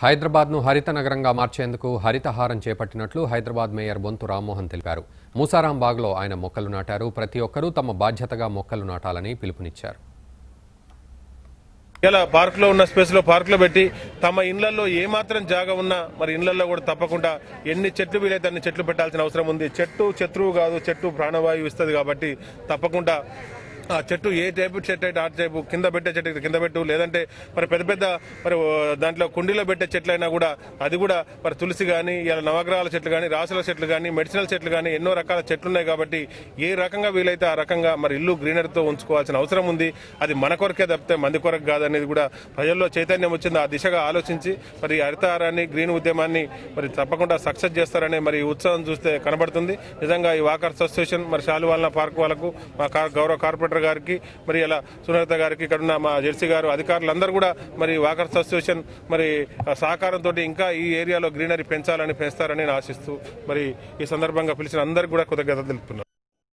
హైదరాబాద్ను హరిత నగరంగా మార్చేందుకు హరితహారం చేపట్టినట్లు హైదరాబాద్ మేయర్ బొంతు రామ్మోహన్ తెలిపారు. మూసారాం బాగ్లో ఆయన మొక్కలు నాటారు. ప్రతి ఒక్కరూ తమ బాధ్యతగా మొక్కలు నాటాలని పిలుపునిచ్చారు. ఇలా పార్కులో ఉన్న స్పేస్లో పార్కులో పెట్టి తమ ఇళ్లలో ఏమాత్రం జాగా ఉన్నా మరి ఇళ్లలో కూడా తప్పకుండా ఎన్ని చెట్లు వీలైతే అన్ని చెట్లు పెట్టాల్సిన అవసరం ఉంది. చెట్టు శత్రువు కాదు, చెట్టు ప్రాణవాయువు ఇస్తుంది కాబట్టి తప్పకుండా ఆ చెట్టు ఏ టైపు చెట్టు అయితే ఆ టైపు కింద పెట్టే చెట్టు కింద పెట్టు, లేదంటే మరి పెద్ద పెద్ద మరి దాంట్లో కుండీలో పెట్టే చెట్లైనా కూడా అది కూడా మరి తులసి కానీ ఇలా నవగ్రహాల చెట్లు కానీ రాసుల చెట్లు కానీ మెడిసినల్ చెట్లు కానీ ఎన్నో రకాల చెట్లు ఉన్నాయి కాబట్టి ఏ రకంగా వీలైతే ఆ రకంగా మరి ఇల్లు గ్రీనరీతో ఉంచుకోవాల్సిన అవసరం ఉంది. అది మన కొరకే తప్పితే మంది కొరకు కాదనేది కూడా ప్రజల్లో చైతన్యం వచ్చింది. ఆ దిశగా ఆలోచించి మరి హరితహారాన్ని గ్రీన్ ఉద్యమాన్ని మరి తప్పకుండా సక్సెస్ చేస్తారనే మరి ఉత్సాహం చూస్తే కనబడుతుంది. నిజంగా ఈ వాకర్స్ అసోసియేషన్ మరి శాలువాలన పార్క్ వాళ్ళకు మా గౌరవ కార్పొరేటర్ గారికి మరి ఇలా సునీత గారికి ఇక్కడ ఉన్న మా జెర్సీ గారు అధికారులందరూ కూడా మరి వాకర్స్ అసోసియేషన్ మరి సహకారంతో ఇంకా ఈ ఏరియాలో గ్రీనరీ పెంచాలని పెంచుతారని ఆశిస్తూ మరి ఈ సందర్భంగా పిలిచిన అందరికీ కూడా కృతజ్ఞతలు తెలుపుతున్నాను.